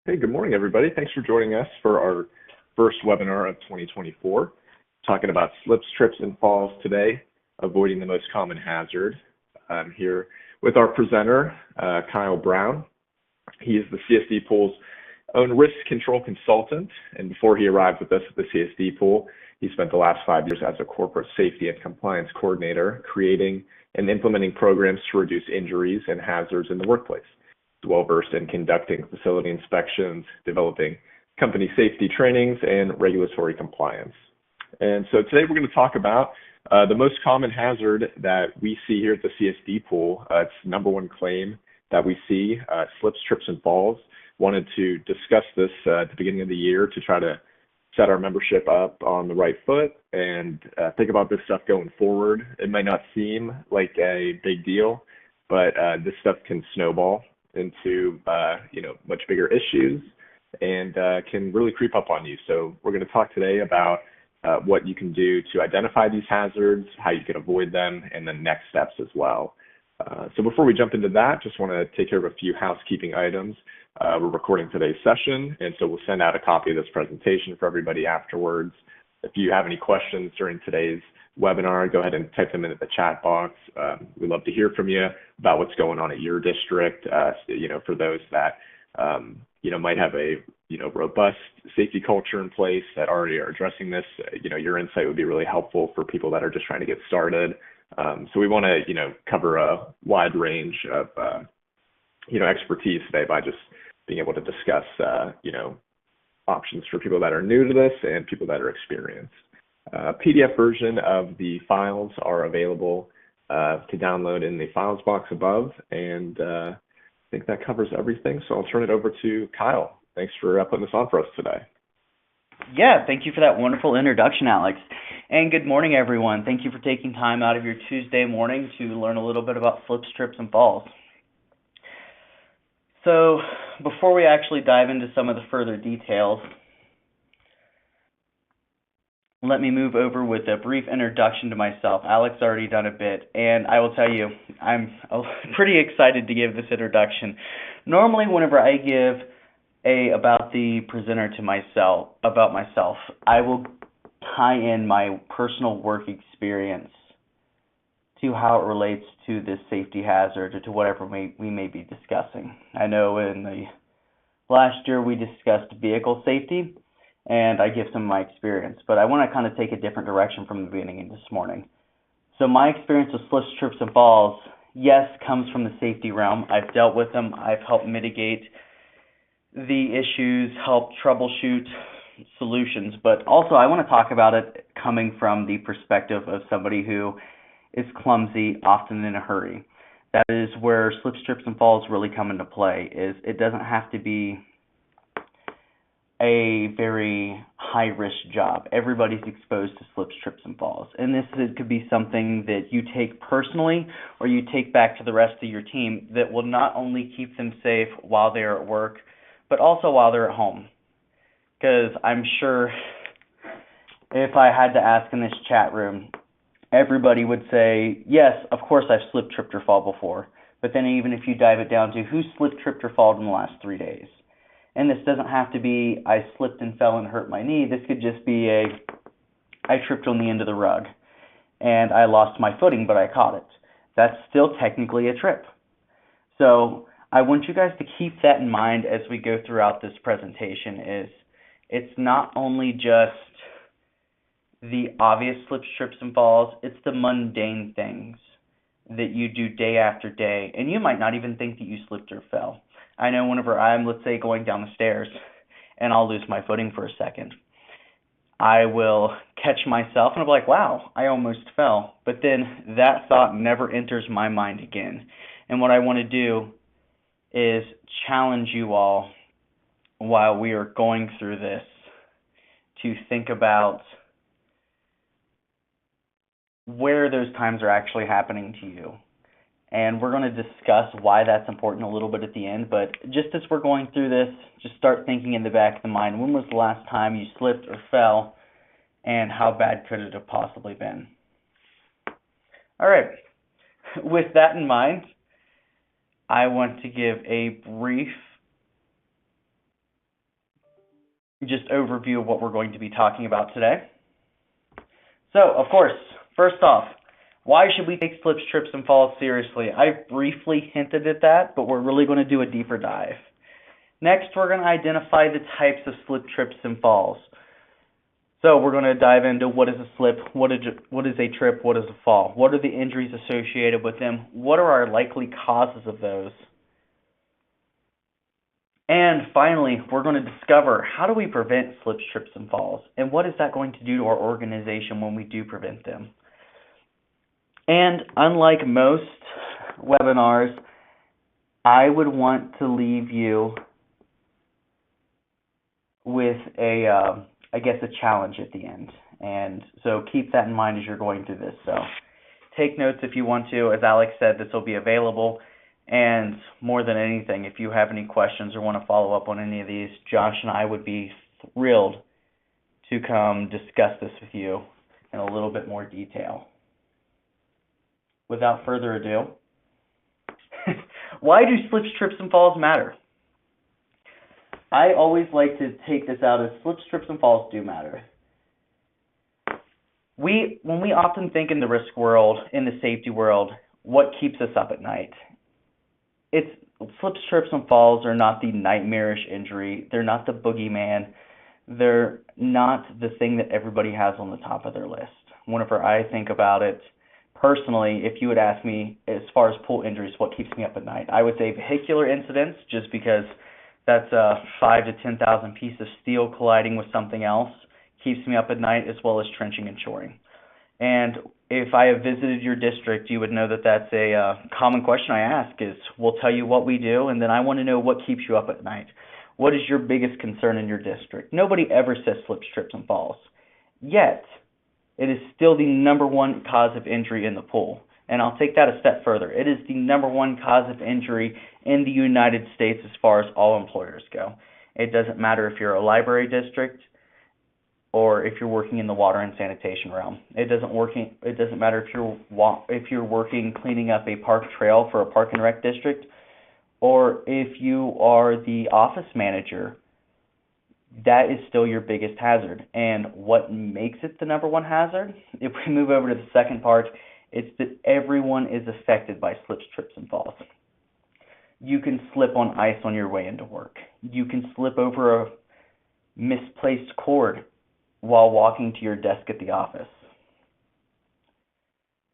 Hey, good morning, everybody. Thanks for joining us for our first webinar of 2024, talking about slips, trips, and falls today, avoiding the most common hazard. I'm here with our presenter, Kyle Brown. He is the CSD Pool's own risk control consultant, and before he arrived with us at the CSD Pool, he spent the last 5 years as a corporate safety and compliance coordinator, creating and implementing programs to reduce injuries and hazards in the workplace. Well-versed in conducting facility inspections, developing company safety trainings, and regulatory compliance. And so today we're going to talk about the most common hazard that we see here at the CSD Pool. It's the number one claim that we see, slips, trips, and falls. Wanted to discuss this at the beginning of the year to try to set our membership up on the right foot and think about this stuff going forward. It might not seem like a big deal, but this stuff can snowball into much bigger issues and can really creep up on you. So we're going to talk today about what you can do to identify these hazards, how you can avoid them, and then next steps as well. So before we jump into that, just want to take care of a few housekeeping items. We're recording today's session, and so we'll send out a copy of this presentation for everybody afterwards. If you have any questions during today's webinar, go ahead and type them into the chat box. We'd love to hear from you about what's going on at your district. For those that might have a robust safety culture in place that already are addressing this, your insight would be really helpful for people that are just trying to get started. So we want to cover a wide range of expertise today by just being able to discuss options for people that are new to this and people that are experienced. PDF version of the files are available to download in the files box above, and I think that covers everything. So I'll turn it over to Kyle. Thanks for putting this on for us today. Yeah, thank you for that wonderful introduction, Alex. And good morning, everyone. Thank you for taking time out of your Tuesday morning to learn a little bit about slips, trips, and falls. So before we actually dive into some of the further details, let me move over with a brief introduction to myself. Alex already done a bit, and I will tell you, I'm pretty excited to give this introduction. Normally, whenever I give about the presenter about myself, I will tie in my personal work experience to how it relates to this safety hazard or to whatever we may be discussing. I know in the last year we discussed vehicle safety, and I give some of my experience, but I want to kind of take a different direction from the beginning this morning. So my experience with slips, trips, and falls, yes, comes from the safety realm. I've dealt with them. I've helped mitigate the issues, helped troubleshoot solutions, but also I want to talk about it coming from the perspective of somebody who is clumsy, often in a hurry. That is where slips, trips, and falls really come into play. It doesn't have to be a very high-risk job. Everybody's exposed to slips, trips, and falls. And this could be something that you take personally or you take back to the rest of your team that will not only keep them safe while they're at work, but also while they're at home. Because I'm sure if I had to ask in this chat room, everybody would say, yes, of course I've slipped, tripped, or fall before. But then even if you dive it down to who slipped, tripped, or fallen in the last 3 days. And this doesn't have to be I slipped and fell and hurt my knee. This could just be I tripped on the end of the rug and I lost my footing, but I caught it. That's still technically a trip. So I want you guys to keep that in mind as we go throughout this presentation. It's not only just the obvious slips, trips, and falls, it's the mundane things that you do day after day, and you might not even think that you slipped or fell. I know whenever I'm, let's say, going down the stairs, and I'll lose my footing for a second, I will catch myself, and I'll be like, wow, I almost fell. But then that thought never enters my mind again. And what I want to do is challenge you all while we are going through this to think about where those times are actually happening to you. And we're going to discuss why that's important a little bit at the end. But just as we're going through this, just start thinking in the back of the mind, when was the last time you slipped or fell, and how bad could it have possibly been? All right. With that in mind, I want to give a brief just overview of what we're going to be talking about today. So, of course, first off, why should we take slips, trips, and falls seriously? I briefly hinted at that, but we're really going to do a deeper dive. Next, we're going to identify the types of slip, trips, and falls. So we're going to dive into what is a slip, what is a trip, what is a fall, what are the injuries associated with them, what are our likely causes of those. And finally, we're going to discover how do we prevent slips, trips, and falls, and what is that going to do to our organization when we do prevent them. And unlike most webinars, I would want to leave you with a challenge at the end. And so keep that in mind as you're going through this. So take notes if you want to. As Alex said, this will be available. And more than anything, if you have any questions or want to follow up on any of these, Josh and I would be thrilled to come discuss this with you in a little bit more detail. Without further ado, why do slips, trips, and falls matter? I always like to take this out as slips, trips, and falls do matter. When we often think in the risk world, in the safety world, what keeps us up at night? It's slips, trips, and falls are not the nightmarish injury. They're not the boogeyman. They're not the thing that everybody has on the top of their list. Whenever I think about it, personally, if you would ask me as far as pool injuries, what keeps me up at night, I would say vehicular incidents, just because that's 5 to 10,000 pieces of steel colliding with something else, keeps me up at night, as well as trenching and shoring. And if I have visited your district, you would know that that's a common question I ask is, we'll tell you what we do, and then I want to know what keeps you up at night. What is your biggest concern in your district? Nobody ever says slips, trips, and falls. Yet, it is still the number one cause of injury in the pool. And I'll take that a step further. It is the number one cause of injury in the United States as far as all employers go. It doesn't matter if you're a library district or if you're working in the water and sanitation realm. It doesn't matter if you're working cleaning up a park trail for a park and rec district, or if you are the office manager. That is still your biggest hazard. And what makes it the number one hazard? If we move over to the second part, it's that everyone is affected by slips, trips, and falls. You can slip on ice on your way into work. You can slip over a misplaced cord while walking to your desk at the office.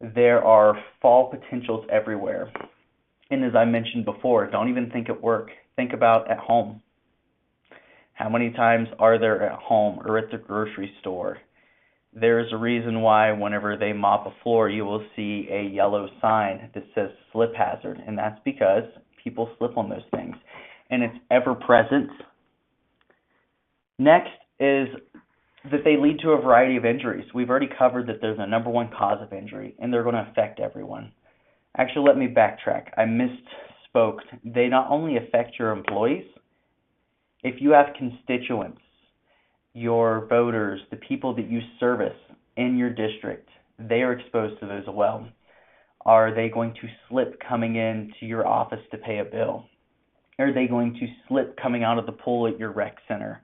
There are fall potentials everywhere. And as I mentioned before, don't even think at work. Think about at home. How many times are there at home or at the grocery store? There's a reason why whenever they mop a floor, you will see a yellow sign that says slip hazard, and that's because people slip on those things, and it's ever present. Next is that they lead to a variety of injuries. We've already covered that there's a number one cause of injury, and they're going to affect everyone. Actually, let me backtrack. I misspoke. They not only affect your employees. If you have constituents, your voters, the people that you service in your district, they are exposed to those as well. Are they going to slip coming into your office to pay a bill? Are they going to slip coming out of the pool at your rec center?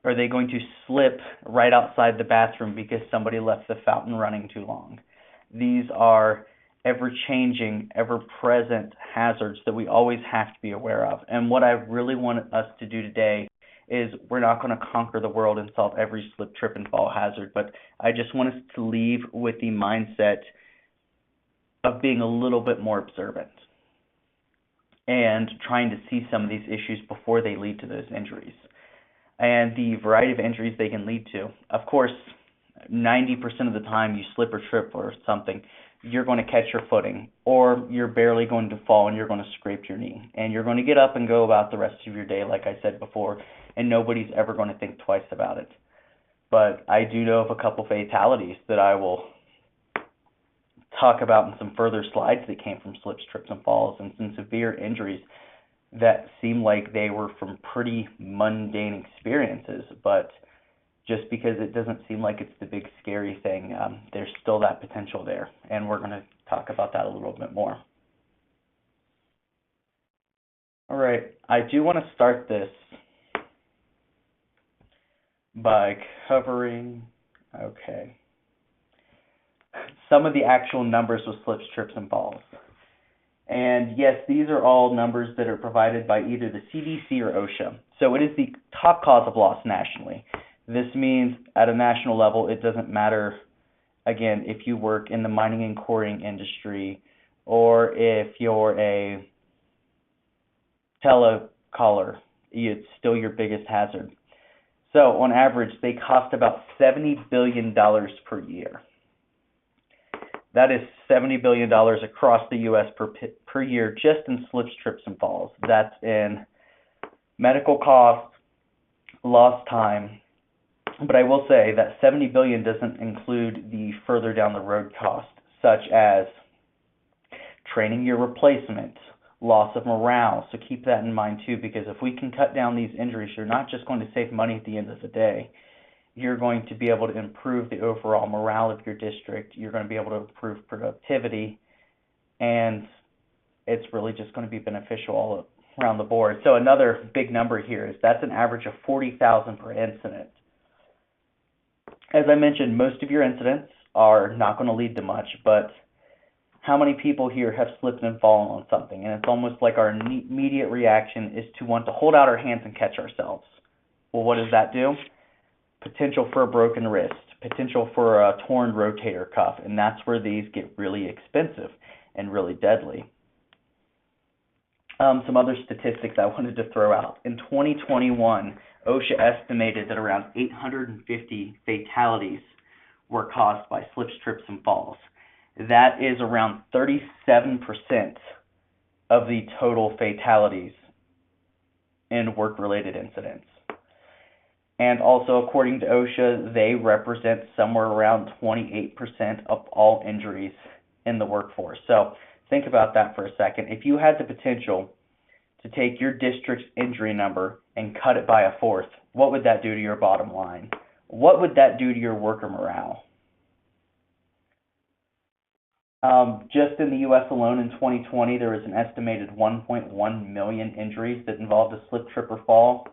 Are they going to slip right outside the bathroom because somebody left the fountain running too long? These are ever-changing, ever-present hazards that we always have to be aware of. And what I really want us to do today is we're not going to conquer the world and solve every slip, trip, and fall hazard, but I just want us to leave with the mindset of being a little bit more observant and trying to see some of these issues before they lead to those injuries and the variety of injuries they can lead to. Of course, 90% of the time you slip or trip or something, you're going to catch your footing, or you're barely going to fall and you're going to scrape your knee. And you're going to get up and go about the rest of your day, like I said before, and nobody's ever going to think twice about it. But I do know of a couple fatalities that I will talk about in some further slides that came from slips, trips, and falls, and some severe injuries that seem like they were from pretty mundane experiences, but just because it doesn't seem like it's the big scary thing, there's still that potential there, and we're going to talk about that a little bit more. All right, I do want to start this by covering, okay, some of the actual numbers with slips, trips, and falls. And yes, these are all numbers that are provided by either the CDC or OSHA. So it is the top cause of loss nationally. This means at a national level, it doesn't matter, again, if you work in the mining and quarrying industry or if you're a telecaller, it's still your biggest hazard. So on average, they cost about $70 billion per year. That is $70 billion across the U.S. per year just in slips, trips, and falls. That's in medical costs, lost time. But I will say that $70 billion doesn't include the further down the road costs, such as training your replacement, loss of morale. So keep that in mind too, because if we can cut down these injuries, you're not just going to save money at the end of the day. You're going to be able to improve the overall morale of your district. You're going to be able to improve productivity, and it's really just going to be beneficial all around the board. So another big number here is that's an average of 40,000 per incident. As I mentioned, most of your incidents are not going to lead to much, but how many people here have slipped and fallen on something? And it's almost like our immediate reaction is to want to hold out our hands and catch ourselves. Well, what does that do? Potential for a broken wrist, potential for a torn rotator cuff, and that's where these get really expensive and really deadly. Some other statistics I wanted to throw out. In 2021, OSHA estimated that around 850 fatalities were caused by slips, trips, and falls. That is around 37% of the total fatalities in work-related incidents. And also, according to OSHA, they represent somewhere around 28% of all injuries in the workforce. So think about that for a second. If you had the potential to take your district's injury number and cut it by a fourth, what would that do to your bottom line? What would that do to your worker morale? Just in the U.S. alone in 2020, there was an estimated 1.1 million injuries that involved a slip, trip, or fall.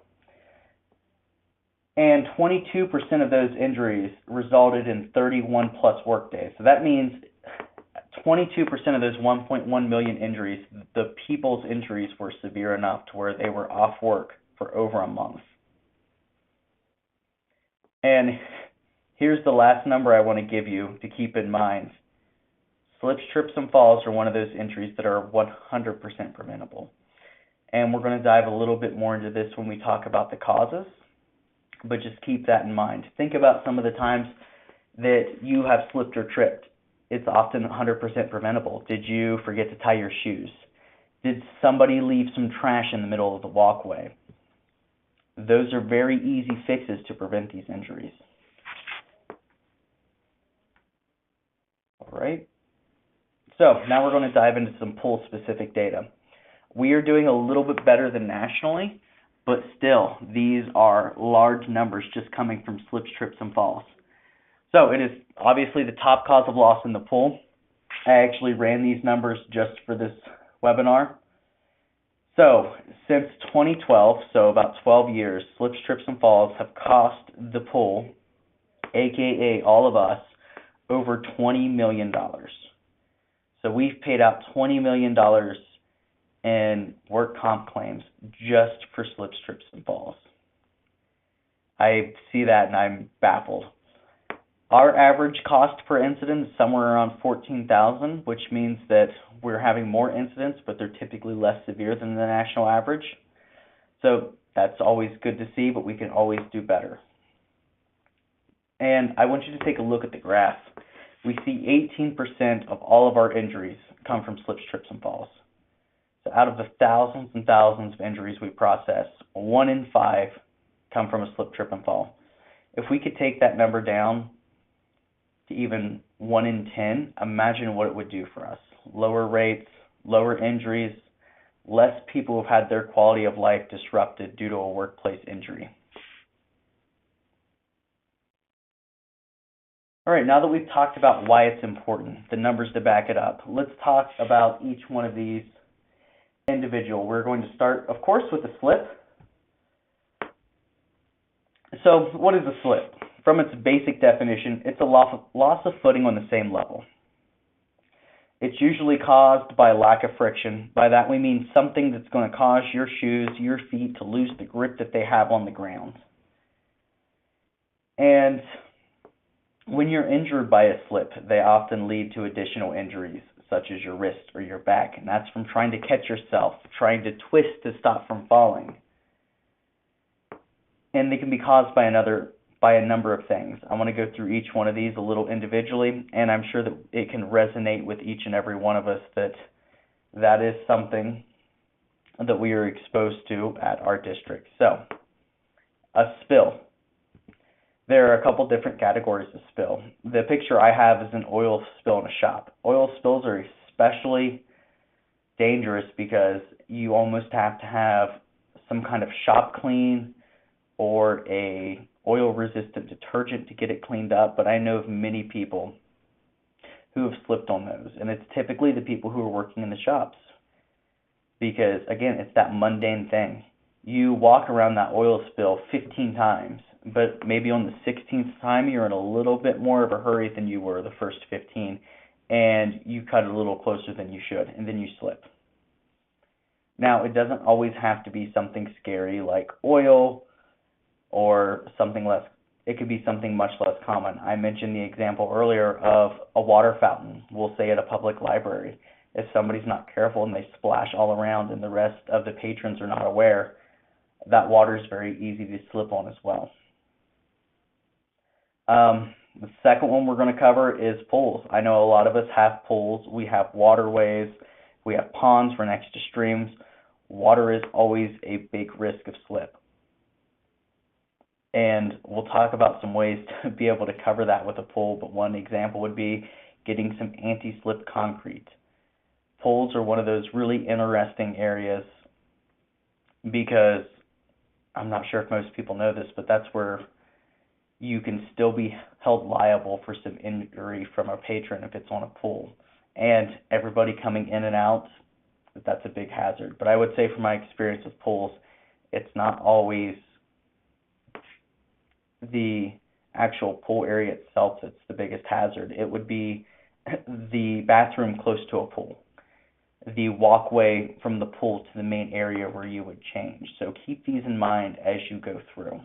And 22% of those injuries resulted in 31 plus work days. So that means 22% of those 1.1 million injuries, the people's injuries were severe enough to where they were off work for over a month. And here's the last number I want to give you to keep in mind. Slips, trips, and falls are one of those injuries that are 100% preventable. And we're going to dive a little bit more into this when we talk about the causes, but just keep that in mind. Think about some of the times that you have slipped or tripped. It's often 100% preventable. Did you forget to tie your shoes? Did somebody leave some trash in the middle of the walkway? Those are very easy fixes to prevent these injuries. All right. So now we're going to dive into some pool-specific data. We are doing a little bit better than nationally, but still, these are large numbers just coming from slips, trips, and falls. So it is obviously the top cause of loss in the pool. I actually ran these numbers just for this webinar. So since 2012, so about 12 years, slips, trips, and falls have cost the pool, aka all of us, over $20 million. So we've paid out $20 million in work comp claims just for slips, trips, and falls. I see that and I'm baffled. Our average cost per incident is somewhere around $14,000, which means that we're having more incidents, but they're typically less severe than the national average. So that's always good to see, but we can always do better. And I want you to take a look at the graph. We see 18% of all of our injuries come from slips, trips, and falls. So out of the thousands and thousands of injuries we process, 1 in 5 come from a slip, trip, and fall. If we could take that number down to even 1 in 10, imagine what it would do for us. Lower rates, lower injuries, less people have had their quality of life disrupted due to a workplace injury. All right, now that we've talked about why it's important, the numbers to back it up, let's talk about each one of these individual. We're going to start, of course, with the slip. So what is a slip? From its basic definition, it's a loss of footing on the same level. It's usually caused by lack of friction. By that we mean something that's going to cause your shoes, your feet to lose the grip that they have on the ground. And when you're injured by a slip, they often lead to additional injuries, such as your wrist or your back, and that's from trying to catch yourself, trying to twist to stop from falling. And they can be caused by a number of things. I want to go through each one of these a little individually, and I'm sure that it can resonate with each and every one of us that is something that we are exposed to at our district. So, a spill. There are a couple different categories of spill. The picture I have is an oil spill in a shop. Oil spills are especially dangerous because you almost have to have some kind of shop clean or a oil-resistant detergent to get it cleaned up, but I know of many people who have slipped on those, and it's typically the people who are working in the shops because, again, it's that mundane thing. You walk around that oil spill 15 times, but maybe on the 16th time you're in a little bit more of a hurry than you were the first 15, and you cut it a little closer than you should, and then you slip. Now, it doesn't always have to be something scary like oil or something less. It could be something much less common. I mentioned the example earlier of a water fountain, we'll say at a public library. If somebody's not careful and they splash all around and the rest of the patrons are not aware, that water is very easy to slip on as well. The second one we're going to cover is pools. I know a lot of us have pools. We have waterways. We have ponds. We're next to streams. Water is always a big risk of slip. And we'll talk about some ways to be able to cover that with a pool, but one example would be getting some anti-slip concrete. Pools are one of those really interesting areas because I'm not sure if most people know this, but that's where you can still be held liable for some injury from a patron if it's on a pool. And everybody coming in and out, that's a big hazard. But I would say from my experience with pools, it's not always the actual pool area itself that's the biggest hazard. It would be the bathroom close to a pool, the walkway from the pool to the main area where you would change. So keep these in mind as you go through.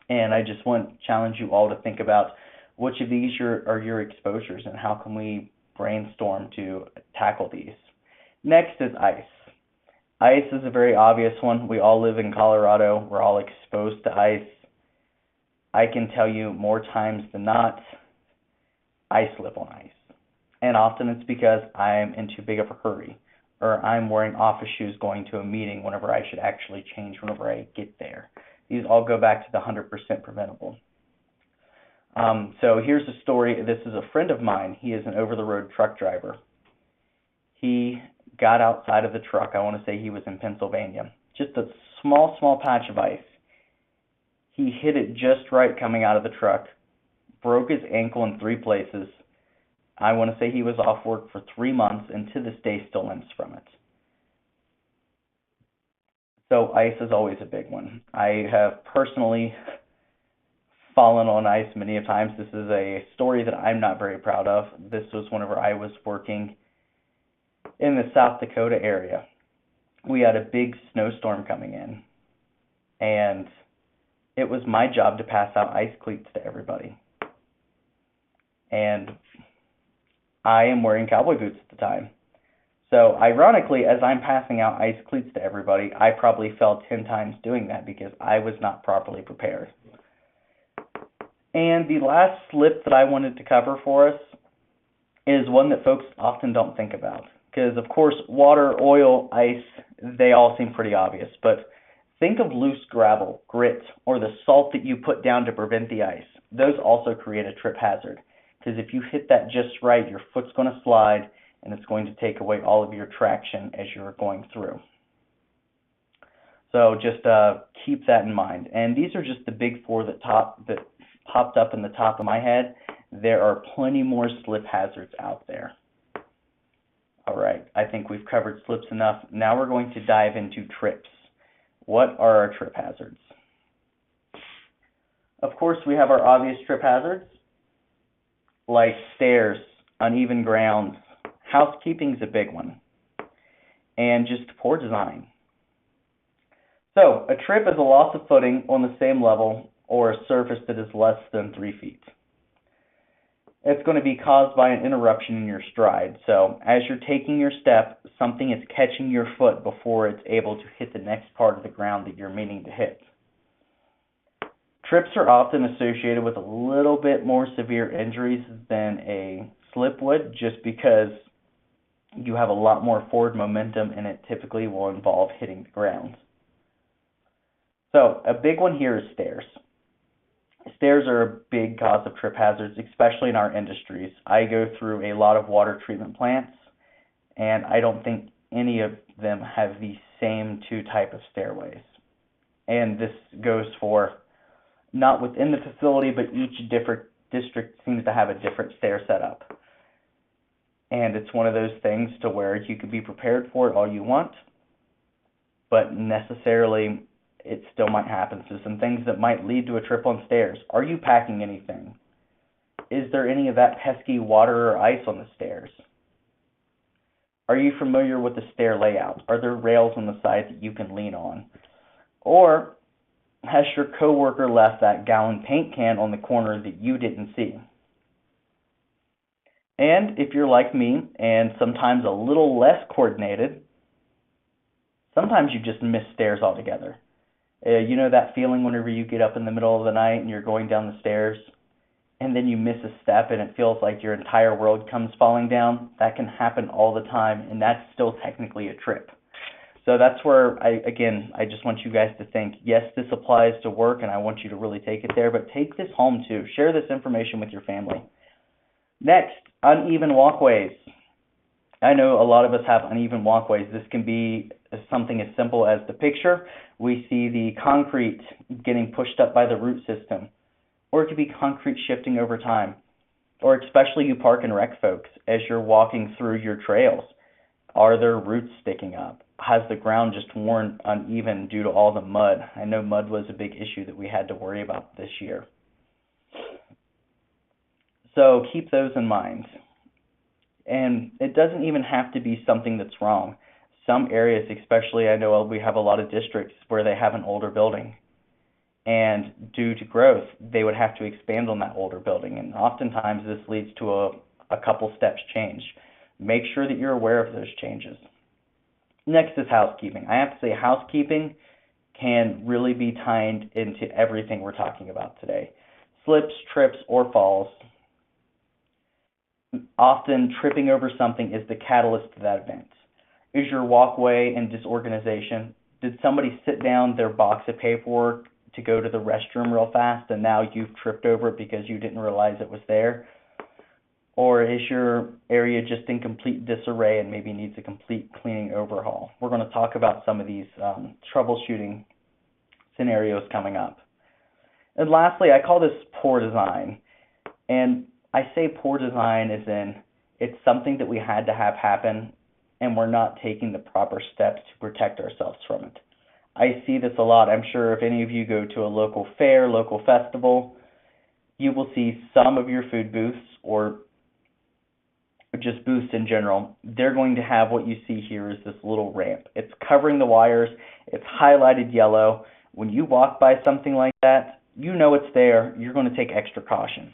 And I just want to challenge you all to think about which of these are your exposures and how can we brainstorm to tackle these. Next is ice. Ice is a very obvious one. We all live in Colorado. We're all exposed to ice. I can tell you more times than not, I slip on ice. And often it's because I'm in too big of a hurry, or I'm wearing office shoes going to a meeting whenever I should actually change whenever I get there. These all go back to the 100% preventable. So here's a story. This is a friend of mine. He is an over-the-road truck driver. He got outside of the truck. I want to say he was in Pennsylvania. Just a small patch of ice. He hit it just right coming out of the truck, broke his ankle in 3 places. I want to say he was off work for 3 months and to this day still limps from it. So ice is always a big one. I have personally fallen on ice many times. This is a story that I'm not very proud of. This was whenever I was working in the South Dakota area. We had a big snowstorm coming in, and it was my job to pass out ice cleats to everybody. And I am wearing cowboy boots at the time. So ironically, as I'm passing out ice cleats to everybody, I probably fell 10 times doing that because I was not properly prepared. And the last slip that I wanted to cover for us is one that folks often don't think about. Because, of course, water, oil, ice, they all seem pretty obvious. But think of loose gravel, grit, or the salt that you put down to prevent the ice. Those also create a trip hazard. Because if you hit that just right, your foot's going to slide, and it's going to take away all of your traction as you're going through. So just keep that in mind. And these are just the big 4 that popped up in the top of my head. There are plenty more slip hazards out there. All right, I think we've covered slips enough. Now we're going to dive into trips. What are our trip hazards? Of course, we have our obvious trip hazards, like stairs, uneven grounds. Housekeeping's a big one, and just poor design. So, a trip is a loss of footing on the same level or a surface that is less than 3 feet. It's going to be caused by an interruption in your stride. So, as you're taking your step, something is catching your foot before it's able to hit the next part of the ground that you're meaning to hit. Trips are often associated with a little bit more severe injuries than a slip would, just because you have a lot more forward momentum and it typically will involve hitting the ground. So, a big one here is stairs. Stairs are a big cause of trip hazards, especially in our industries. I go through a lot of water treatment plants, and I don't think any of them have the same two type of stairways. And this goes for not within the facility, but each different district seems to have a different stair setup. And it's one of those things to where you could be prepared for it all you want, but necessarily it still might happen. So some things that might lead to a trip on stairs. Are you packing anything? Is there any of that pesky water or ice on the stairs? Are you familiar with the stair layout? Are there rails on the side that you can lean on? Or has your coworker left that gallon paint can on the corner that you didn't see? And if you're like me and sometimes a little less coordinated, sometimes you just miss stairs altogether. You know that feeling whenever you get up in the middle of the night and you're going down the stairs and then you miss a step and it feels like your entire world comes falling down? That can happen all the time, and that's still technically a trip. So that's where, I just want you guys to think, yes, this applies to work and I want you to really take it there, but take this home too. Share this information with your family. Next, uneven walkways. I know a lot of us have uneven walkways. This can be something as simple as the picture. We see the concrete getting pushed up by the root system, or it could be concrete shifting over time, or especially you park and rec folks as you're walking through your trails. Are there roots sticking up? Has the ground just worn uneven due to all the mud? I know mud was a big issue that we had to worry about this year. So keep those in mind. And it doesn't even have to be something that's wrong. Some areas, especially, I know we have a lot of districts where they have an older building. And due to growth, they would have to expand on that older building. And oftentimes this leads to a couple steps change. Make sure that you're aware of those changes. Next is housekeeping. I have to say housekeeping can really be tied into everything we're talking about today. Slips, trips, or falls. Often tripping over something is the catalyst to that event. Is your walkway in disorganization? Did somebody sit down their box of paperwork to go to the restroom real fast and now you've tripped over it because you didn't realize it was there? Or is your area just in complete disarray and maybe needs a complete cleaning overhaul? We're going to talk about some of these troubleshooting scenarios coming up. And lastly, I call this poor design. And I say poor design as in it's something that we had to have happen and we're not taking the proper steps to protect ourselves from it. I see this a lot. I'm sure if any of you go to a local fair, local festival, you will see some of your food booths or just booths in general. They're going to have what you see here is this little ramp. It's covering the wires. It's highlighted yellow. When you walk by something like that, you know it's there. You're going to take extra caution.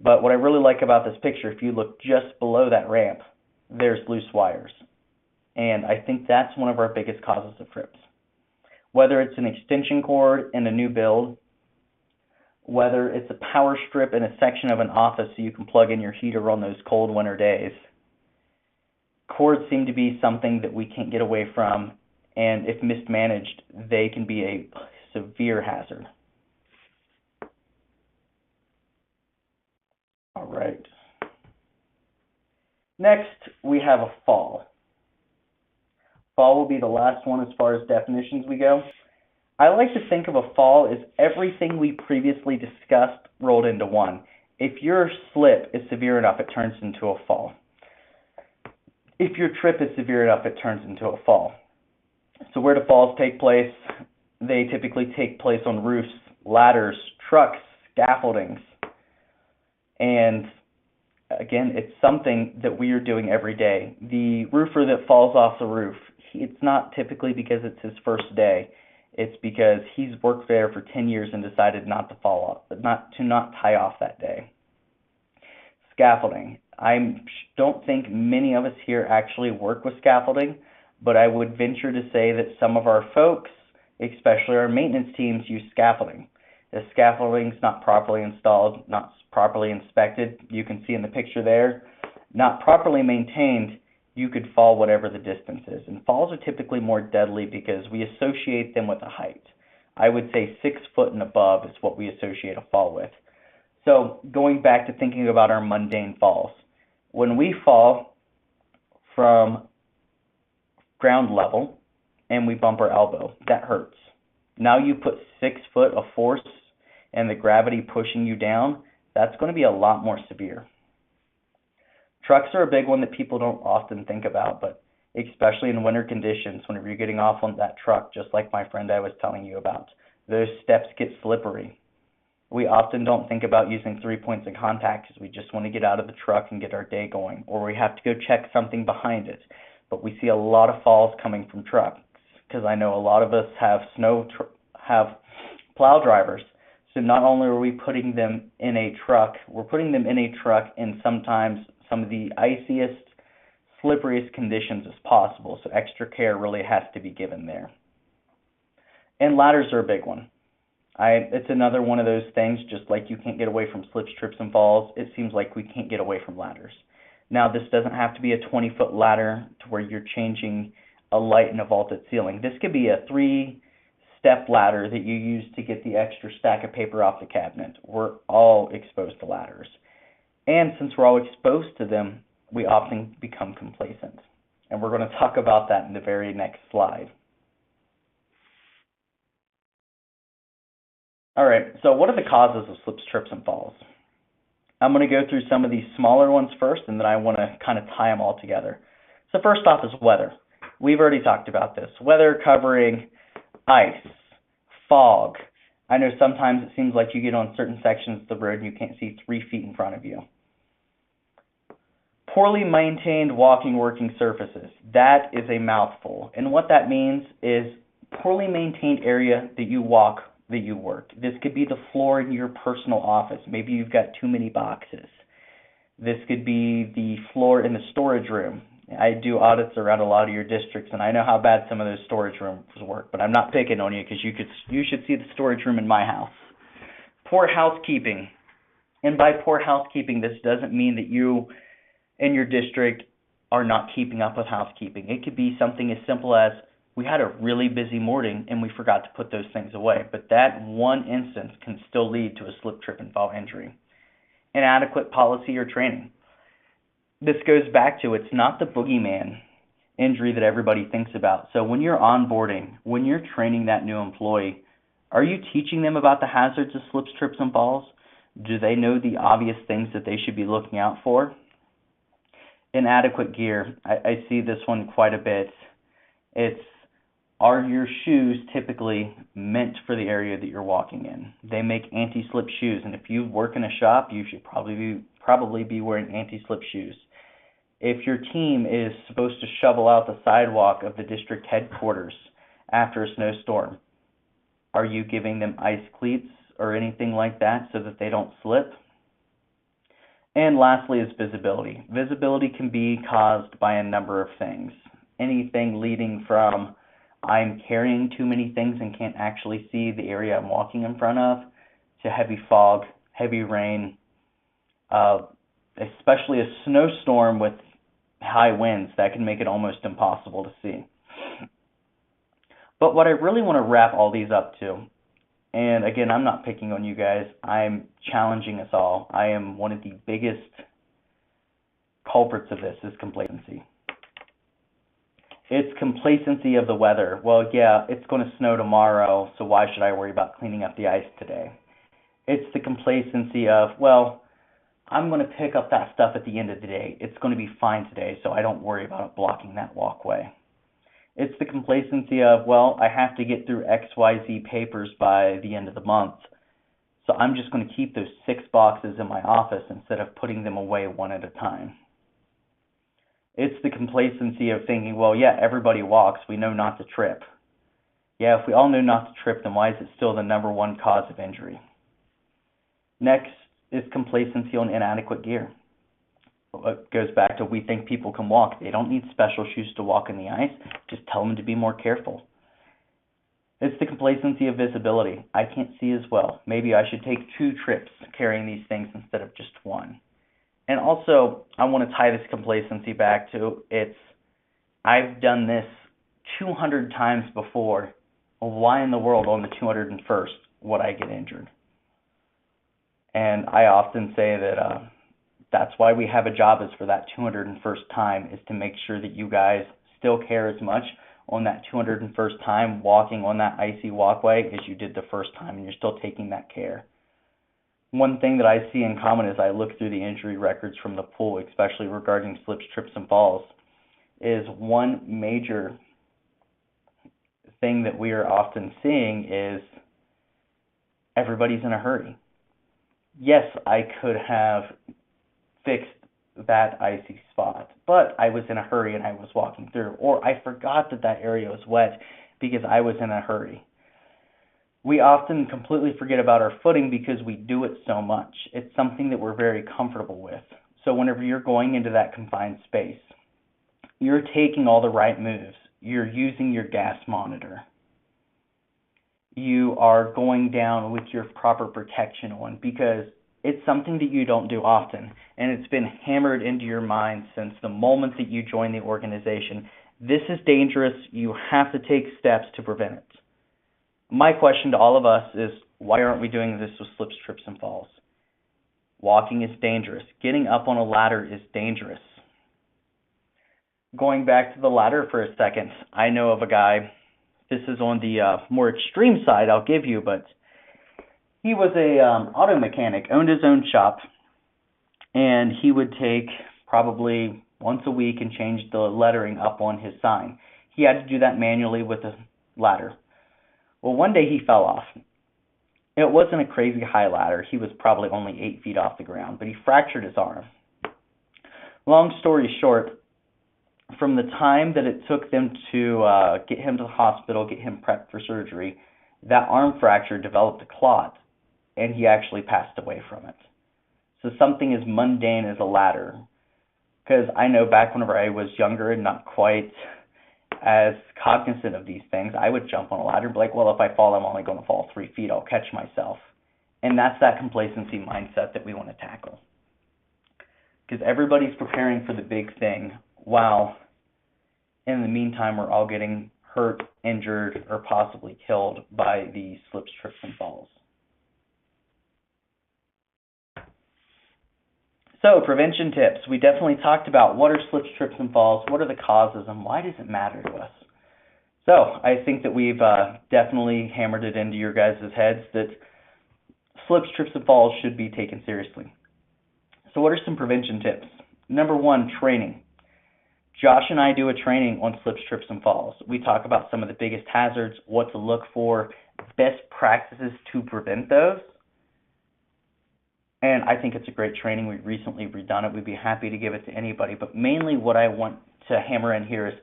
But what I really like about this picture, if you look just below that ramp, there's loose wires. And I think that's one of our biggest causes of trips. Whether it's an extension cord in a new build, whether it's a power strip in a section of an office so you can plug in your heater on those cold winter days, cords seem to be something that we can't get away from, and if mismanaged, they can be a severe hazard. All right. Next, we have a fall. Fall will be the last one as far as definitions we go. I like to think of a fall as everything we previously discussed rolled into one. If your slip is severe enough, it turns into a fall. If your trip is severe enough, it turns into a fall. So where do falls take place? They typically take place on roofs, ladders, trucks, scaffoldings. And again, it's something that we are doing every day. The roofer that falls off the roof, it's not typically because it's his first day. It's because he's worked there for 10 years and decided not to fall off, not tie off that day. Scaffolding. I don't think many of us here actually work with scaffolding, but I would venture to say that some of our folks, especially our maintenance teams, use scaffolding. If scaffolding is not properly installed, not properly inspected, you can see in the picture there, not properly maintained, you could fall whatever the distance is. And falls are typically more deadly because we associate them with a height. I would say 6 foot and above is what we associate a fall with. So going back to thinking about our mundane falls, when we fall from ground level and we bump our elbow, that hurts. Now you put 6 foot of force and the gravity pushing you down, that's going to be a lot more severe. Trucks are a big one that people don't often think about, but especially in winter conditions, whenever you're getting off on that truck, just like my friend I was telling you about, those steps get slippery. We often don't think about using 3 points of contact because we just want to get out of the truck and get our day going, or we have to go check something behind it. But we see a lot of falls coming from trucks because I know a lot of us have have plow drivers. So not only are we putting them in a truck, we're putting them in a truck in sometimes some of the iciest, slipperiest conditions as possible. So extra care really has to be given there. And ladders are a big one. It's another one of those things, just like you can't get away from slips, trips, and falls, it seems like we can't get away from ladders. Now, this doesn't have to be a 20-foot ladder to where you're changing a light in a vaulted ceiling. This could be a 3-step ladder that you use to get the extra stack of paper off the cabinet. We're all exposed to ladders. And since we're all exposed to them, we often become complacent. And we're going to talk about that in the very next slide. All right, so what are the causes of slips, trips, and falls? I'm going to go through some of these smaller ones first, and then I want to kind of tie them all together. So first off is weather. We've already talked about this. Weather covering ice, fog. I know sometimes it seems like you get on certain sections of the road and you can't see 3 feet in front of you. Poorly maintained walking working surfaces. That is a mouthful. And what that means is poorly maintained area that you walk, that you work. This could be the floor in your personal office. Maybe you've got too many boxes. This could be the floor in the storage room. I do audits around a lot of your districts, and I know how bad some of those storage rooms work, but I'm not picking on you because you should see the storage room in my house. Poor housekeeping. And by poor housekeeping, this doesn't mean that you in your district are not keeping up with housekeeping. It could be something as simple as we had a really busy morning and we forgot to put those things away. But that one instance can still lead to a slip, trip, and fall injury. Inadequate policy or training. This goes back to it's not the boogeyman injury that everybody thinks about. So when you're onboarding, when you're training that new employee, are you teaching them about the hazards of slips, trips, and falls? Do they know the obvious things that they should be looking out for? Inadequate gear. I see this one quite a bit. Are your shoes typically meant for the area that you're walking in? They make anti-slip shoes, and if you work in a shop, you should probably be wearing anti-slip shoes. If your team is supposed to shovel out the sidewalk of the district headquarters after a snowstorm, are you giving them ice cleats or anything like that so that they don't slip? And lastly is visibility. Visibility can be caused by a number of things. Anything leading from I'm carrying too many things and can't actually see the area I'm walking in front of, to heavy fog, heavy rain, especially a snowstorm with high winds. That can make it almost impossible to see. But what I really want to wrap all these up to, and again, I'm not picking on you guys, I'm challenging us all. I am one of the biggest culprits of this is complacency. It's complacency of the weather. Well, yeah, it's going to snow tomorrow, so why should I worry about cleaning up the ice today? It's the complacency of, well, I'm going to pick up that stuff at the end of the day. It's going to be fine today, so I don't worry about it blocking that walkway. It's the complacency of, well, I have to get through XYZ papers by the end of the month, So I'm just going to keep those 6 boxes in my office instead of putting them away one at a time. It's the complacency of thinking, well, yeah, everybody walks. We know not to trip. Yeah, if we all know not to trip, then why is it still the number one cause of injury? Next is complacency on inadequate gear. It goes back to we think people can walk. They don't need special shoes to walk in the ice. Just tell them to be more careful. It's the complacency of visibility. I can't see as well. Maybe I should take 2 trips carrying these things instead of just 1. And also, I want to tie this complacency back to I've done this 200 times before. Well, why in the world on the 201st would I get injured? And I often say that that's why we have a job, is for that 201st time, is to make sure that you guys still care as much on that 201st time walking on that icy walkway as you did the first time, and you're still taking that care. One thing that I see in common as I look through the injury records from the pool, especially regarding slips, trips, and falls, is one major thing that we are often seeing is everybody's in a hurry. Yes, I could have fixed that icy spot, but I was in a hurry and I was walking through, or I forgot that area was wet because I was in a hurry. We often completely forget about our footing because we do it so much. It's something that we're very comfortable with. So whenever you're going into that confined space, you're taking all the right moves. You're using your gas monitor. You are going down with your proper protection on, because it's something that you don't do often, and it's been hammered into your mind since the moment that you join the organization. This is dangerous. You have to take steps to prevent it. My question to all of us is, why aren't we doing this with slips, trips, and falls? Walking is dangerous. Getting up on a ladder is dangerous. Going back to the ladder for a second, I know of a guy, this is on the more extreme side I'll give you, but he was a auto mechanic, owned his own shop, and he would take probably once a week and change the lettering up on his sign. He had to do that manually with a ladder. Well, one day he fell off. It wasn't a crazy high ladder. He was probably only 8 feet off the ground, but he fractured his arm. Long story short, from the time that it took them to get him to the hospital, get him prepped for surgery, that arm fracture developed a clot, and he actually passed away from it. So something as mundane as a ladder, because I know back whenever I was younger and not quite as cognizant of these things, I would jump on a ladder and be like, well, if I fall, I'm only going to fall 3 feet. I'll catch myself. And that's that complacency mindset that we want to tackle. Because everybody's preparing for the big thing, while in the meantime, we're all getting hurt, injured, or possibly killed by the slips, trips, and falls. So, prevention tips. We definitely talked about what are slips, trips, and falls, what are the causes, and why does it matter to us? So, I think that we've definitely hammered it into your guys' heads that slips, trips, and falls should be taken seriously. So, what are some prevention tips? Number 1, training. Josh and I do a training on slips, trips, and falls. We talk about some of the biggest hazards, what to look for, best practices to prevent those. And I think it's a great training. We've recently redone it. We'd be happy to give it to anybody. But mainly what I want to hammer in here is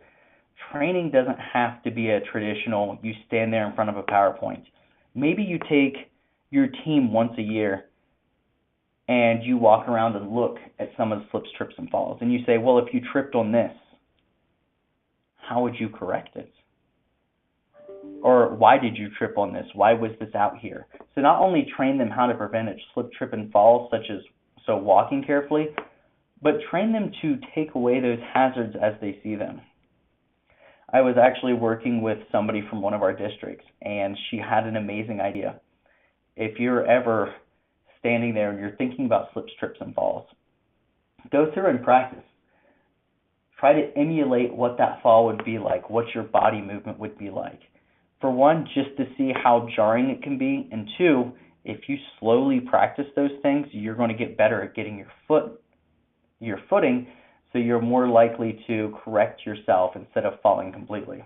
training doesn't have to be a traditional, you stand there in front of a PowerPoint. Maybe you take your team once a year and you walk around and look at some of the slips, trips, and falls. And you say, well, if you tripped on this, how would you correct it? Or why did you trip on this? Why was this out here? So not only train them how to prevent it, slip, trip, and falls, such as walking carefully, but train them to take away those hazards as they see them. I was actually working with somebody from one of our districts, and she had an amazing idea. If you're ever standing there and you're thinking about slips, trips, and falls, go through and practice. Try to emulate what that fall would be like, what your body movement would be like. For one, just to see how jarring it can be, and 2, if you slowly practice those things, you're going to get better at getting your footing, so you're more likely to correct yourself instead of falling completely.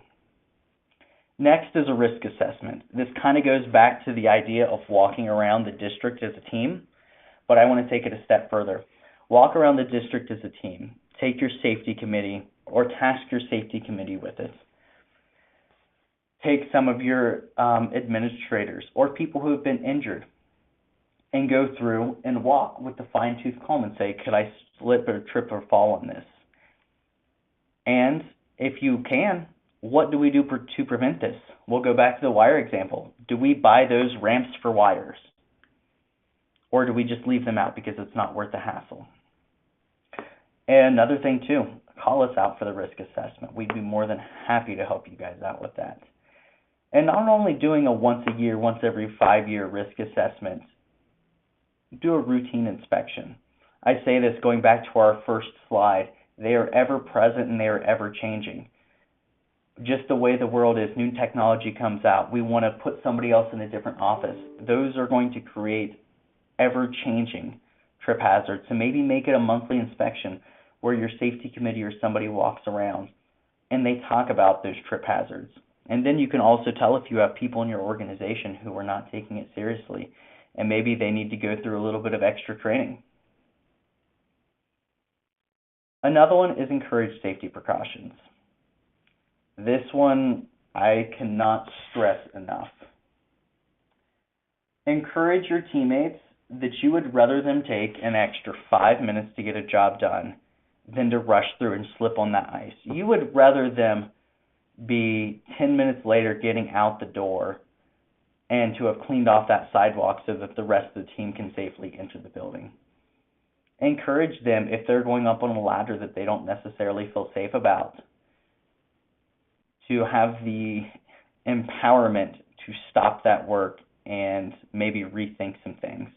Next is a risk assessment. This kind of goes back to the idea of walking around the district as a team, but I want to take it a step further. Walk around the district as a team. Take your safety committee or task your safety committee with it. Take some of your administrators or people who have been injured and go through and walk with the fine-tooth comb and say, could I slip or trip or fall on this? And if you can, what do we do to prevent this? We'll go back to the wire example. Do we buy those ramps for wires? Or do we just leave them out because it's not worth the hassle? And another thing too, call us out for the risk assessment. We'd be more than happy to help you guys out with that. And not only doing a once a year, once every 5-year risk assessment, do a routine inspection. I say this going back to our first slide. They are ever present and they are ever changing. Just the way the world is, new technology comes out. We want to put somebody else in a different office. Those are going to create ever-changing trip hazards. So maybe make it a monthly inspection where your safety committee or somebody walks around and they talk about those trip hazards. And then you can also tell if you have people in your organization who are not taking it seriously, and maybe they need to go through a little bit of extra training. Another one is encourage safety precautions. This one I cannot stress enough. Encourage your teammates that you would rather them take an extra 5 minutes to get a job done than to rush through and slip on that ice. You would rather them be 10 minutes later getting out the door and to have cleaned off that sidewalk so that the rest of the team can safely enter the building. Encourage them if they're going up on a ladder that they don't necessarily feel safe about, to have the empowerment to stop that work and maybe rethink some things.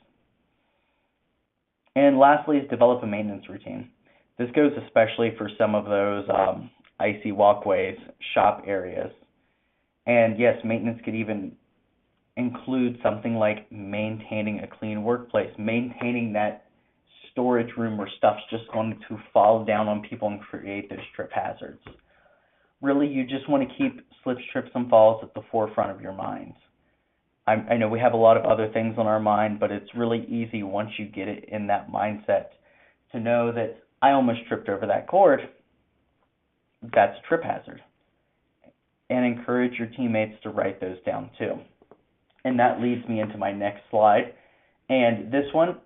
And lastly is develop a maintenance routine. This goes especially for some of those icy walkways, shop areas. And yes, maintenance could even include something like maintaining a clean workplace, maintaining that storage room where stuff's just going to fall down on people and create those trip hazards. Really, you just want to keep slips, trips, and falls at the forefront of your minds. I know we have a lot of other things on our mind, but it's really easy once you get it in that mindset to know that I almost tripped over that cord. That's a trip hazard. And encourage your teammates to write those down too. And that leads me into my next slide. And this one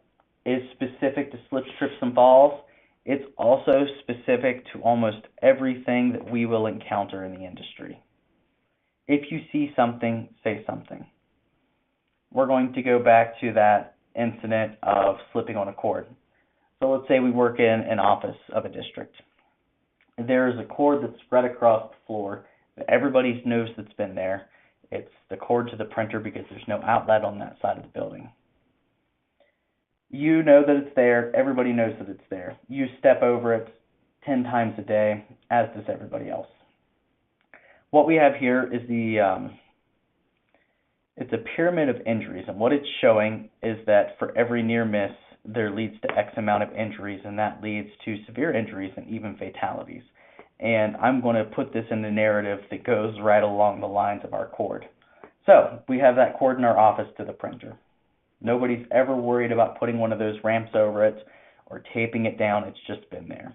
is specific to slips, trips, and falls. It's also specific to almost everything that we will encounter in the industry. If you see something, say something. We're going to go back to that incident of slipping on a cord. So let's say we work in an office of a district. There's a cord that's spread across the floor that everybody knows that's been there. It's the cord to the printer because there's no outlet on that side of the building. You know that it's there. Everybody knows that it's there. You step over it 10 times a day, as does everybody else. What we have here is it's a pyramid of injuries, and what it's showing is that for every near miss, there leads to X amount of injuries, and that leads to severe injuries and even fatalities. And I'm going to put this in the narrative that goes right along the lines of our cord. So we have that cord in our office to the printer. Nobody's ever worried about putting one of those ramps over it or taping it down. It's just been there.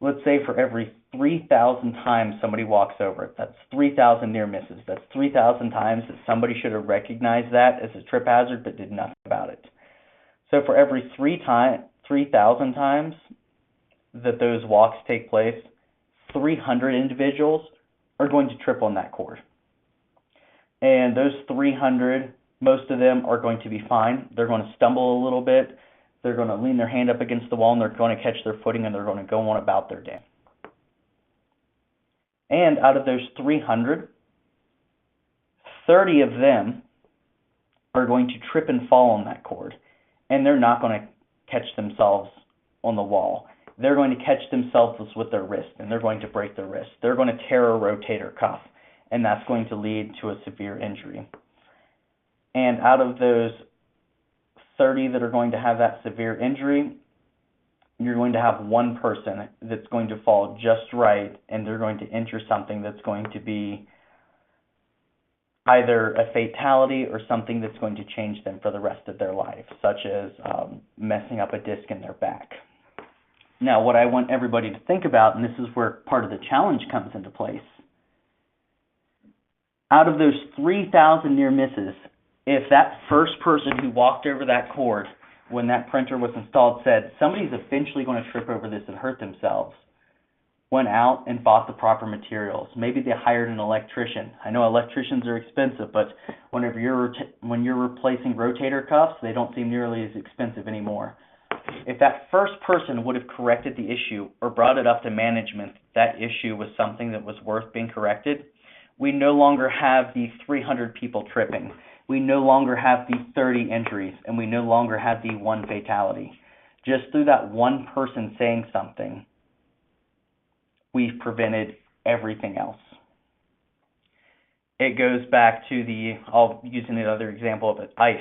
Let's say for every 3,000 times somebody walks over it, that's 3,000 near misses. That's 3,000 times that somebody should have recognized that as a trip hazard but did nothing about it. So for every 3,000 times that those walks take place, 300 individuals are going to trip on that cord. And those 300, most of them are going to be fine. They're going to stumble a little bit. They're going to lean their hand up against the wall, and they're going to catch their footing, and they're going to go on about their day. And out of those 300, 30 of them are going to trip and fall on that cord, and they're not going to catch themselves on the wall. They're going to catch themselves with their wrist, and they're going to break their wrist. They're going to tear a rotator cuff, and that's going to lead to a severe injury. And out of those 30 that are going to have that severe injury, you're going to have one person that's going to fall just right, and they're going to injure something that's going to be either a fatality or something that's going to change them for the rest of their life, such as messing up a disc in their back. Now, what I want everybody to think about, and this is where part of the challenge comes into place, out of those 3,000 near misses, if that first person who walked over that cord when that printer was installed said, somebody's eventually going to trip over this and hurt themselves, went out and bought the proper materials. Maybe they hired an electrician. I know electricians are expensive, but when you're replacing rotator cuffs, they don't seem nearly as expensive anymore. If that first person would have corrected the issue or brought it up to management, that issue was something that was worth being corrected, we no longer have these 300 people tripping. We no longer have these 30 injuries, and we no longer have the one fatality. Just through that one person saying something, we've prevented everything else. It goes back to I'll use another example of it, ice.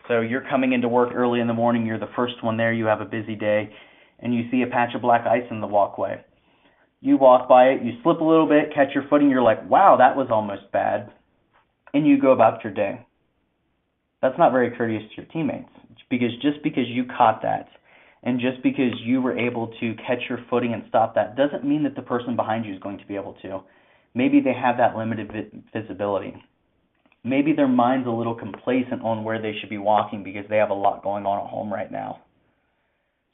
So you're coming into work early in the morning, you're the first one there, you have a busy day, and you see a patch of black ice in the walkway. You walk by it, you slip a little bit, catch your footing, you're like, wow, that was almost bad, and you go about your day. That's not very courteous to your teammates, because just because you caught that, and just because you were able to catch your footing and stop that, doesn't mean that the person behind you is going to be able to. Maybe they have that limited visibility. Maybe their mind's a little complacent on where they should be walking because they have a lot going on at home right now.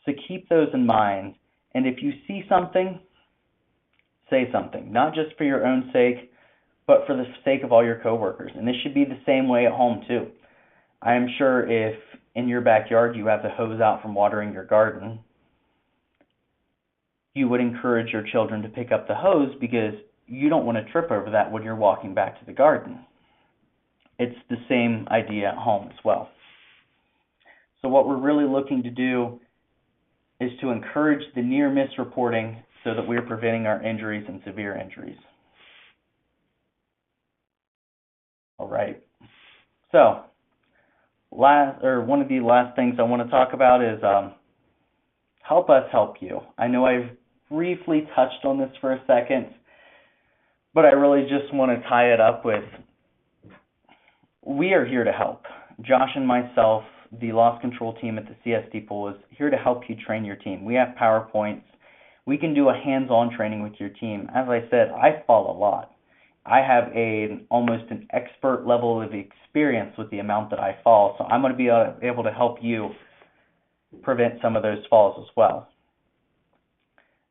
So keep those in mind, and if you see something, say something, not just for your own sake, but for the sake of all your coworkers. And this should be the same way at home too. I am sure if in your backyard you have the hose out from watering your garden, you would encourage your children to pick up the hose because you don't want to trip over that when you're walking back to the garden. It's the same idea at home as well. So what we're really looking to do is to encourage the near-miss reporting so that we're preventing our injuries and severe injuries. All right. So one of the last things I want to talk about is help us help you. I know I've briefly touched on this for a second, but I really just want to tie it up with, we are here to help. Josh and myself, the loss control team at the CSD pool, is here to help you train your team. We have PowerPoints. We can do a hands-on training with your team. As I said, I fall a lot. I have almost an expert level of experience with the amount that I fall, so I'm going to be able to help you prevent some of those falls as well.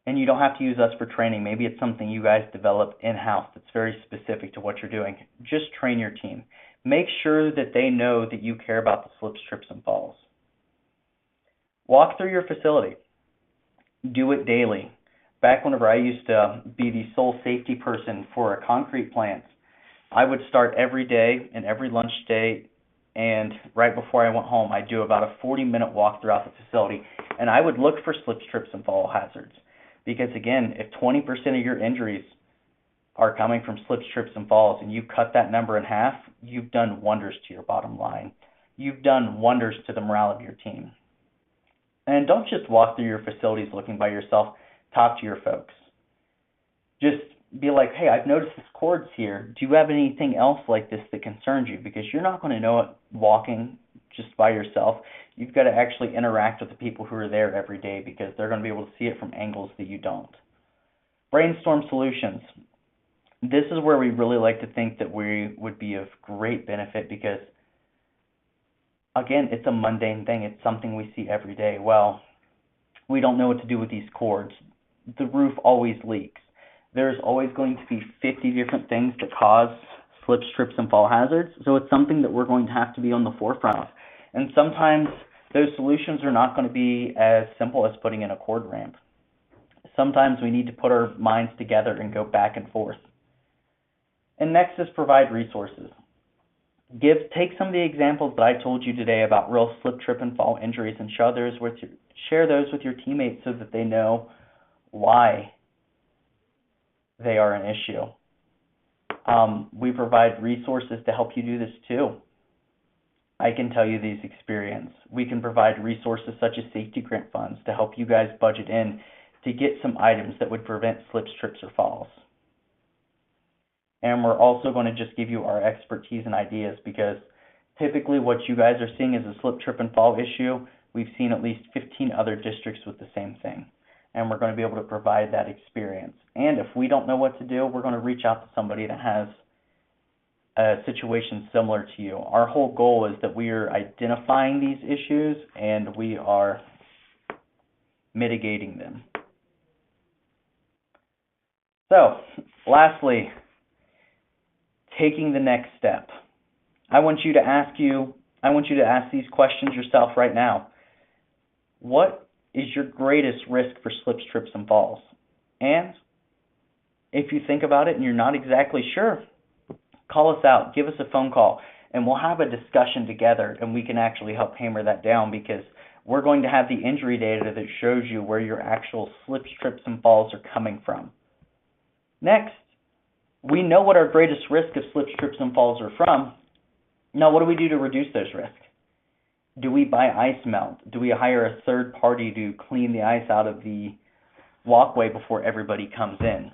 And you don't have to use us for training. Maybe it's something you guys develop in-house that's very specific to what you're doing. Just train your team. Make sure that they know that you care about the slips, trips, and falls. Walk through your facility. Do it daily. Back whenever I used to be the sole safety person for a concrete plant, I would start every day and every lunch day, and right before I went home, I'd do about a 40-minute walk throughout the facility, and I would look for slips, trips, and fall hazards. Because again, if 20% of your injuries are coming from slips, trips, and falls, and you cut that number in half, you've done wonders to your bottom line. You've done wonders to the morale of your team. And don't just walk through your facilities looking by yourself. Talk to your folks. Just be like, hey, I've noticed this cord's here. Do you have anything else like this that concerns you? Because you're not going to know it walking just by yourself. You've got to actually interact with the people who are there every day because they're going to be able to see it from angles that you don't. Brainstorm solutions. This is where we really like to think that we would be of great benefit because, again, it's a mundane thing. It's something we see every day. Well, we don't know what to do with these cords. The roof always leaks. There's always going to be 50 different things that cause slips, trips, and fall hazards. So it's something that we're going to have to be on the forefront of. And sometimes those solutions are not going to be as simple as putting in a cord ramp. Sometimes we need to put our minds together and go back and forth. And next is provide resources. Take some of the examples that I told you today about real slip, trip, and fall injuries and share those with your teammates so that they know why they are an issue. We provide resources to help you do this too. I can tell you these experience. We can provide resources such as safety grant funds to help you guys budget in to get some items that would prevent slips, trips, or falls. and we're also going to just give you our expertise and ideas, because typically what you guys are seeing as a slip, trip, and fall issue, we've seen at least 15 other districts with the same thing, and we're going to be able to provide that experience. And if we don't know what to do, we're going to reach out to somebody that has a situation similar to you. Our whole goal is that we are identifying these issues and we are mitigating them. So, lastly, taking the next step. I want you to ask these questions yourself right now. What is your greatest risk for slips, trips, and falls? And if you think about it and you're not exactly sure, call us out, give us a phone call, and we'll have a discussion together, and we can actually help hammer that down, because we're going to have the injury data that shows you where your actual slips, trips, and falls are coming from. Next, we know what our greatest risk of slips, trips, and falls are from. Now, what do we do to reduce those risks? Do we buy ice melt? Do we hire a third party to clean the ice out of the walkway before everybody comes in?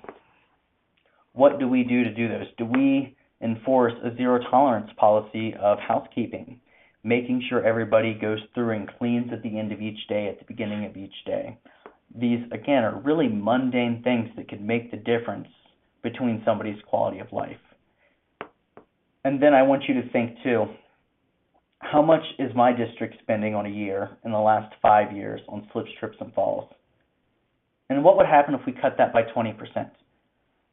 What do we do to do those? Do we enforce a zero tolerance policy of housekeeping, making sure everybody goes through and cleans at the end of each day, at the beginning of each day? These, again, are really mundane things that could make the difference between somebody's quality of life. And then I want you to think, too, how much is my district spending on a year in the last 5 years on slips, trips, and falls? And what would happen if we cut that by 20%?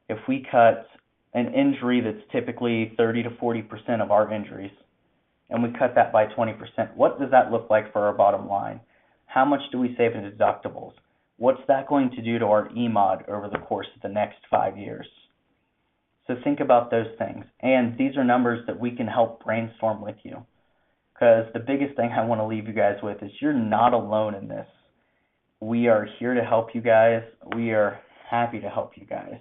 If we cut an injury that's typically 30 to 40% of our injuries, and we cut that by 20%, what does that look like for our bottom line? How much do we save in deductibles? What's that going to do to our EMOD over the course of the next 5 years? So think about those things. And these are numbers that we can help brainstorm with you. Because the biggest thing I want to leave you guys with is you're not alone in this. We are here to help you guys. We are happy to help you guys.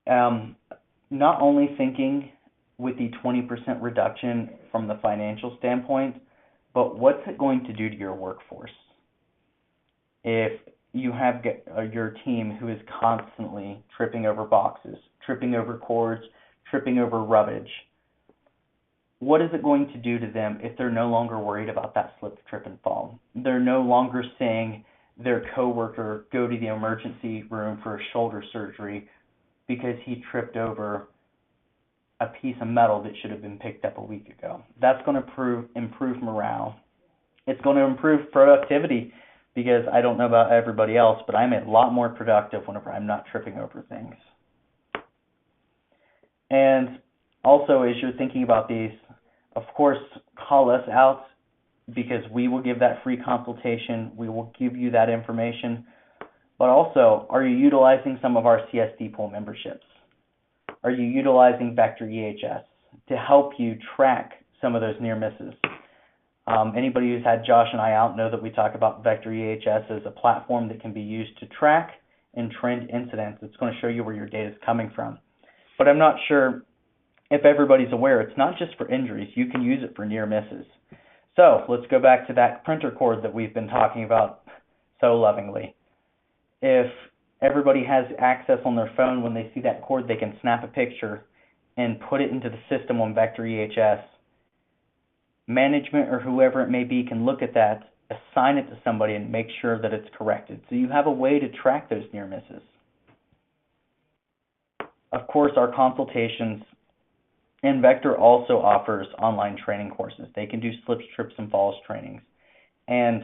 Not only thinking with the 20% reduction from the financial standpoint, but what's it going to do to your workforce? If you have your team who is constantly tripping over boxes, tripping over cords, tripping over rubbish, what is it going to do to them if they're no longer worried about that slip, trip, and fall? They're no longer seeing their coworker go to the emergency room for a shoulder surgery because he tripped over a piece of metal that should have been picked up a week ago. That's going to improve morale. It's going to improve productivity, because I don't know about everybody else, but I'm a lot more productive whenever I'm not tripping over things. And also, as you're thinking about these, of course, call us out, because we will give that free consultation. We will give you that information. But also, are you utilizing some of our CSD pool memberships? Are you utilizing Vector EHS to help you track some of those near misses? Anybody who's had Josh and I out know that we talk about Vector EHS as a platform that can be used to track and trend incidents. It's going to show you where your data is coming from. But I'm not sure if everybody's aware, it's not just for injuries. You can use it for near misses. So let's go back to that printer cord that we've been talking about so lovingly. If everybody has access on their phone, when they see that cord, they can snap a picture and put it into the system on Vector EHS. Management or whoever it may be can look at that, assign it to somebody, and make sure that it's corrected. So you have a way to track those near misses. Of course, our consultations, and Vector also offers online training courses. They can do slips, trips, and falls trainings. And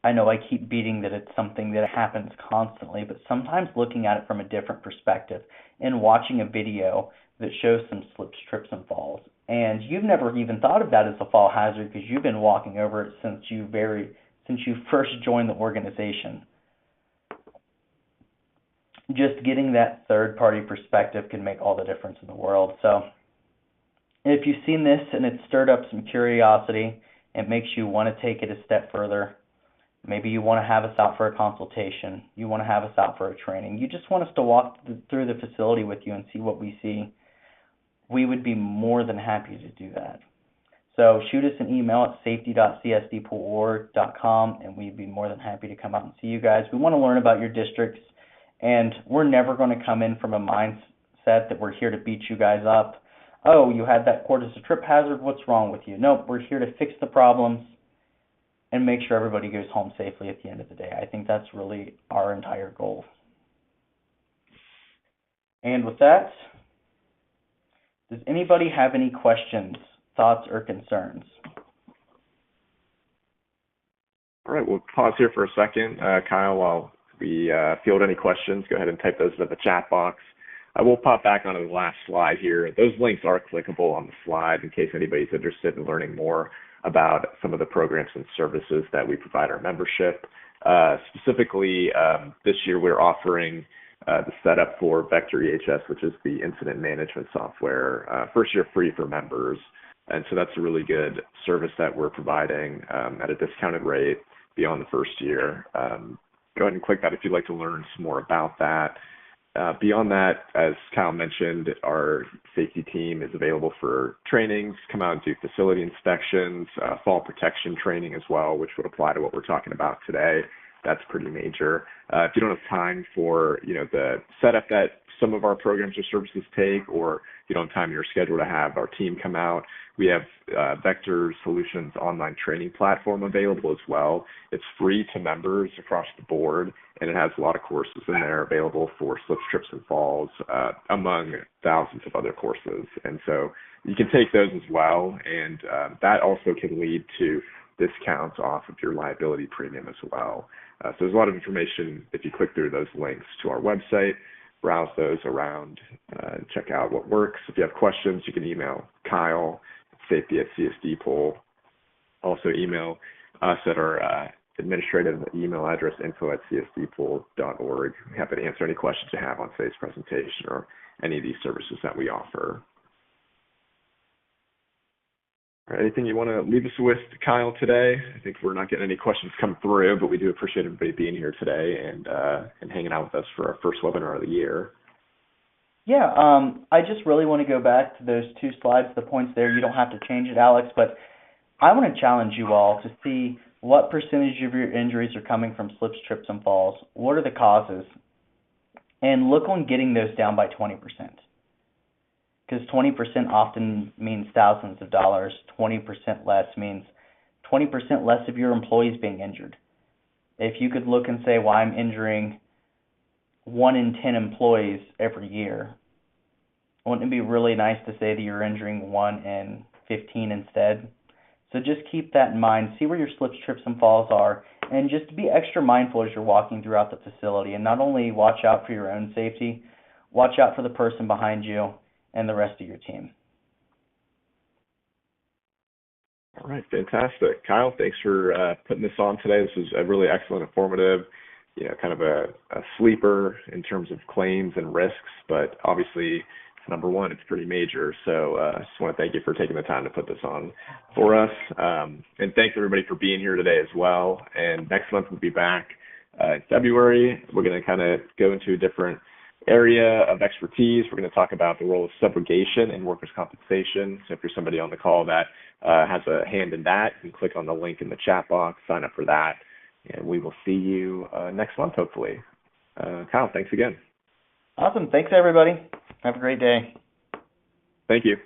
I know I keep beating that it's something that happens constantly, but sometimes looking at it from a different perspective and watching a video that shows some slips, trips, and falls. And you've never even thought of that as a fall hazard because you've been walking over it since you first joined the organization. Just getting that third-party perspective can make all the difference in the world. So if you've seen this and it's stirred up some curiosity, it makes you want to take it a step further. Maybe you want to have us out for a consultation. You want to have us out for a training. You just want us to walk through the facility with you and see what we see. We would be more than happy to do that. So shoot us an email at safety.csdpoolorg.com, and we'd be more than happy to come out and see you guys. We want to learn about your districts And we're never going to come in from a mindset that we're here to beat you guys up. Oh, you had that quart as a trip hazard, what's wrong with you? Nope, we're here to fix the problems and make sure everybody goes home safely at the end of the day. I think that's really our entire goal. And with that, does anybody have any questions, thoughts, or concerns? All right, we'll pause here for a second. Kyle, while we field any questions, go ahead and type those into the chat box. I will pop back onto the last slide here. Those links are clickable on the slide in case anybody's interested in learning more about some of the programs and services that we provide our membership. Specifically, this year we're offering the setup for Vector EHS, which is the incident management software, first year free for members. And so that's a really good service that we're providing at a discounted rate beyond the first year. Go ahead and click that if you'd like to learn some more about that. Beyond that, as Kyle mentioned, our safety team is available for trainings, come out and do facility inspections, fall protection training as well, which would apply to what we're talking about today. That's pretty major. If you don't have time for, the setup that some of our programs or services take, or you don't have time in your schedule to have our team come out, we have Vector Solutions online training platform available as well. It's free to members across the board, and it has a lot of courses in there available for slips, trips, and falls, among thousands of other courses. And so you can take those as well, and that also can lead to discounts off of your liability premium as well. So there's a lot of information if you click through those links to our website, browse those around, and check out what works. If you have questions, you can email Kyle, safety@CSDPol. Also email us at our administrative email address, info@csdpol.org. We're happy to answer any questions you have on today's presentation or any of these services that we offer. Anything you want to leave us with, Kyle, today? I think we're not getting any questions come through, but we do appreciate everybody being here today and hanging out with us for our first webinar of the year. Yeah, I just really want to go back to those two slides, the points there. You don't have to change it, Alex, but I want to challenge you all to see what percentage of your injuries are coming from slips, trips, and falls. What are the causes? And look on getting those down by 20%. Because 20% often means thousands of dollars. 20% less means 20% less of your employees being injured. If you could look and say, well, I'm injuring 1 in 10 employees every year, wouldn't it be really nice to say that you're injuring 1 in 15 instead? So just keep that in mind. See where your slips, trips, and falls are, and just be extra mindful as you're walking throughout the facility. And not only watch out for your own safety, watch out for the person behind you and the rest of your team. All right, fantastic. Kyle, thanks for putting this on today. This was a really excellent, informative, kind of a sleeper in terms of claims and risks, but obviously, number one, it's pretty major. So I just want to thank you for taking the time to put this on for us. And thanks everybody for being here today as well. And next month we'll be back in February. We're going to kind of go into a different area of expertise. We're going to talk about the role of subrogation in workers' compensation. So if you're somebody on the call that has a hand in that, you can click on the link in the chat box, sign up for that, and we will see you next month, hopefully. Kyle, thanks again. Awesome. Thanks, everybody. Have a great day. Thank you.